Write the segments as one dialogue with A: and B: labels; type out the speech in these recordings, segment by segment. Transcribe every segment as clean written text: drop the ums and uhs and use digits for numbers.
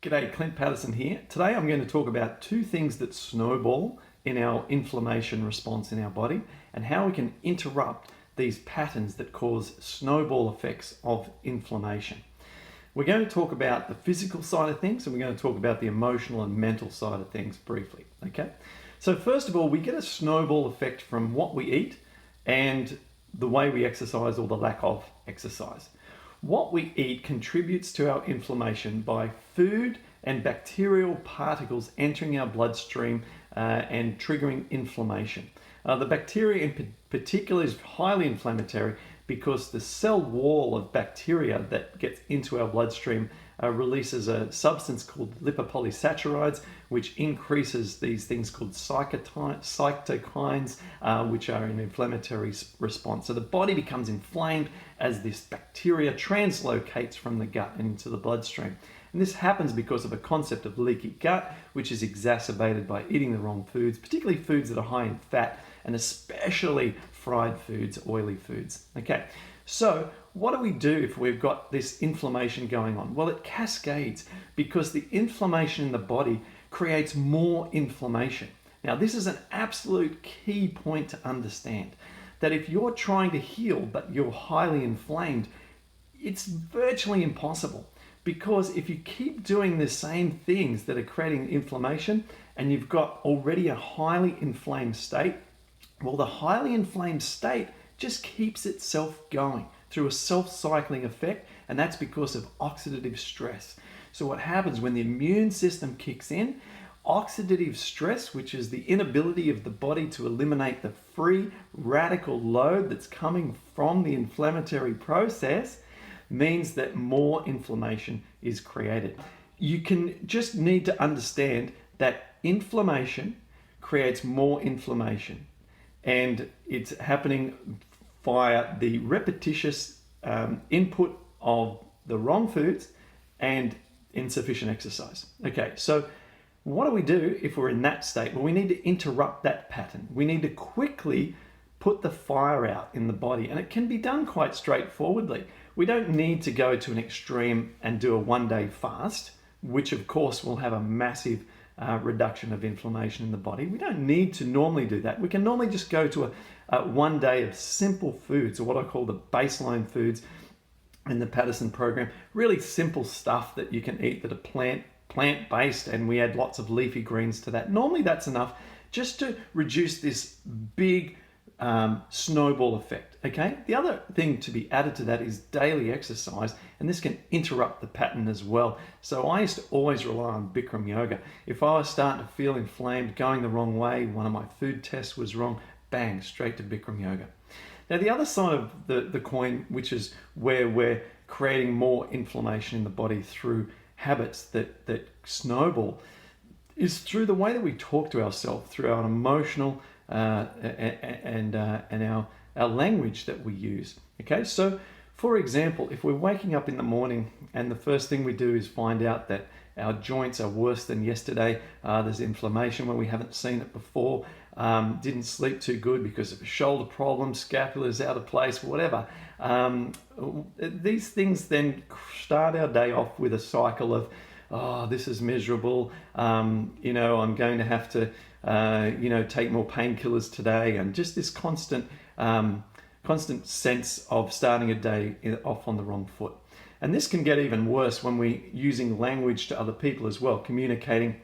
A: G'day, Clint Patterson here. Today I'm going to talk about two things that snowball in our inflammation response in our body and how we can interrupt these patterns that cause snowball effects of inflammation. We're going to talk about the physical side of things and we're going to talk about the emotional and mental side of things briefly. Okay? So first of all, we get a snowball effect from what we eat and the way we exercise or the lack of exercise. What we eat contributes to our inflammation by food and bacterial particles entering our bloodstream and triggering inflammation. The bacteria in particular is highly inflammatory because the cell wall of bacteria that gets into our bloodstream releases a substance called lipopolysaccharides, which increases these things called cytokines, which are an inflammatory response. So the body becomes inflamed as this bacteria translocates from the gut into the bloodstream. And this happens because of a concept of leaky gut, which is exacerbated by eating the wrong foods, particularly foods that are high in fat, and especially fried foods, oily foods. Okay, so what do we do if we've got this inflammation going on? Well, it cascades because the inflammation in the body creates more inflammation. Now, this is an absolute key point to understand, that if you're trying to heal but you're highly inflamed, it's virtually impossible. Because if you keep doing the same things that are creating inflammation and you've got already a highly inflamed state, well, the highly inflamed state just keeps itself going through a self-cycling effect, and that's because of oxidative stress. So what happens when the immune system kicks in, oxidative stress, which is the inability of the body to eliminate the free radical load that's coming from the inflammatory process, means that more inflammation is created. You can just need to understand that inflammation creates more inflammation, and it's happening via the repetitious input of the wrong foods and insufficient exercise. Okay, so what do we do if we're in that state? Well, we need to interrupt that pattern. We need to quickly put the fire out in the body, and it can be done quite straightforwardly. We don't need to go to an extreme and do a one-day fast, which of course will have a massive reduction of inflammation in the body. We don't need to normally do that. We can normally just go to a one day of simple foods, or what I call the baseline foods in the Patterson program. Really simple stuff that you can eat that are plant-based, and we add lots of leafy greens to that. Normally that's enough just to reduce this big snowball effect. Okay, the other thing to be added to that is daily exercise, and this can interrupt the pattern as well. So I used to always rely on Bikram yoga. If I was starting to feel inflamed, going the wrong way, one of my food tests was wrong, bang, straight to Bikram yoga. Now the other side of the coin, which is where we're creating more inflammation in the body through habits that snowball, is through the way that we talk to ourselves, through our emotional and our language that we use. Okay, so for example, if we're waking up in the morning and the first thing we do is find out that our joints are worse than yesterday, there's inflammation where we haven't seen it before, didn't sleep too good because of a shoulder problem, scapula's out of place, whatever. These things then start our day off with a cycle of, oh, this is miserable, I'm going to have to take more painkillers today, and just this constant sense of starting a day off on the wrong foot. And this can get even worse when we're using language to other people as well, communicating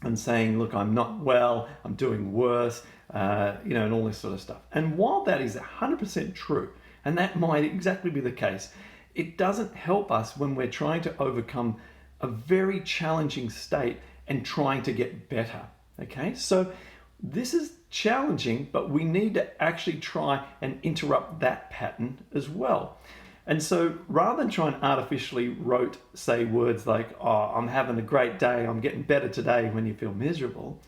A: and saying, look, I'm not well, I'm doing worse, and all this sort of stuff. And while that is 100% true, and that might exactly be the case, it doesn't help us when we're trying to overcome a very challenging state and trying to get better. Okay, so this is challenging, but we need to actually try and interrupt that pattern as well. And so rather than try and artificially say words like, oh, I'm having a great day, I'm getting better today, when you feel miserable,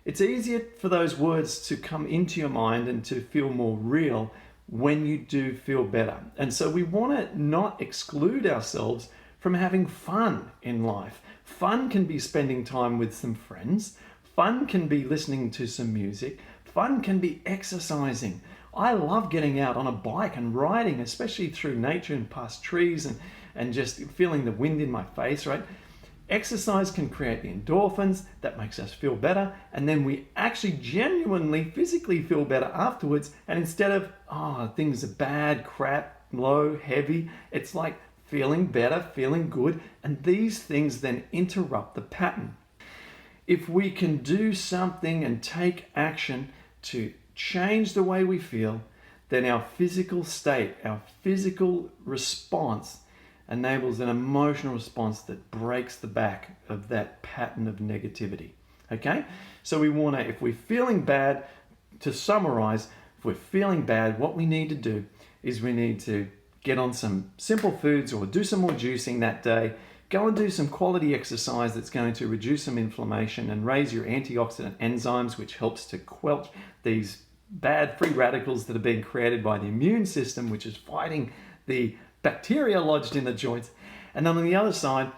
A: it's easier for those words to come into your mind and to feel more real when you do feel better. And so we want to not exclude ourselves from having fun in life. Fun can be spending time with some friends. Fun can be listening to some music. Fun can be exercising. I love getting out on a bike and riding, especially through nature and past trees and just feeling the wind in my face, right? exercise can create the endorphins that makes us feel better, and then we actually genuinely physically feel better afterwards. And instead of, oh, things are bad, crap, low, heavy, it's like feeling better, feeling good, and these things then interrupt the pattern. If we can do something and take action to change the way we feel, then our physical state, our physical response enables an emotional response that breaks the back of that pattern of negativity. Okay? So we want to, if we're feeling bad, to summarize, if we're feeling bad, what we need to do is we need to get on some simple foods or do some more juicing that day. Go and do some quality exercise that's going to reduce some inflammation and raise your antioxidant enzymes, which helps to quell these bad free radicals that are being created by the immune system, which is fighting the bacteria lodged in the joints. And then on the other side,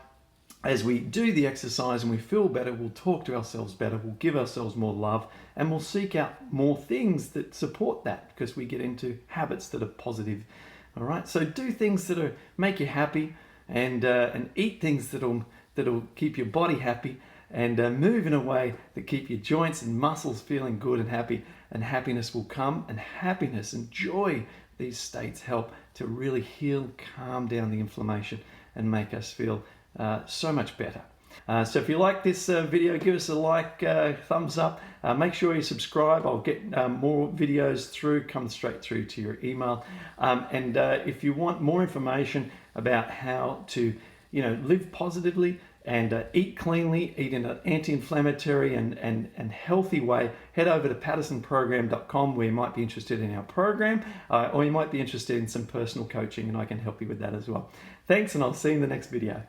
A: as we do the exercise and we feel better, we'll talk to ourselves better, we'll give ourselves more love, and we'll seek out more things that support that, because we get into habits that are positive. All right, so do things that make you happy, and eat things that'll keep your body happy, and move in a way that keep your joints and muscles feeling good and happy, and happiness will come. And happiness and joy, these states help to really heal, calm down the inflammation, and make us feel so much better. So if you like this video, give us a like, thumbs up. Make sure you subscribe. I'll get more videos come straight through to your email. And if you want more information about how to, live positively and eat cleanly, eat in an anti-inflammatory and healthy way, head over to pattersonprogram.com, where you might be interested in our program, or you might be interested in some personal coaching, and I can help you with that as well. Thanks, and I'll see you in the next video.